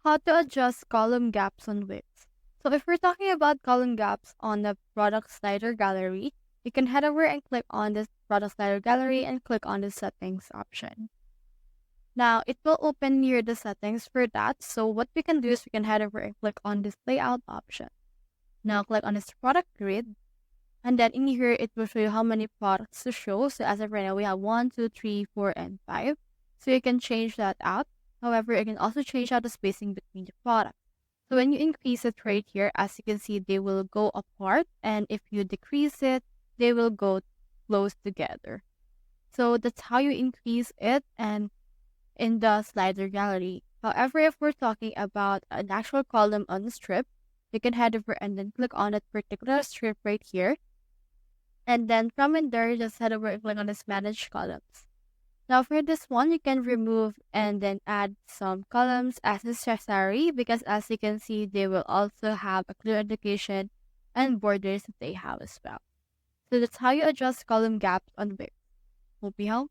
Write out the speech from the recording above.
How to adjust column gaps on width. So if we're talking about column gaps on the product slider gallery, you can head over and click on this product slider gallery and click on the settings option. Now it will open here the settings for that. So what we can do is we can head over and click on this layout option. Now click on this product grid, and then in here it will show you how many products to show. So as of right now we have 1, 2, 3, 4, and 5. So you can change that out. However, you can also change out the spacing between the products. So when you increase it right here, as you can see, they will go apart. And if you decrease it, they will go close together. So that's how you increase it and in the slider gallery. However, if we're talking about an actual column on the strip, you can head over and then click on that particular strip right here. And then from in there, just head over and click on this manage columns. Now for this one, you can remove and then add some columns as necessary because as you can see, they will also have a clear indication and borders that they have as well. So that's how you adjust column gaps on width. Hope you help.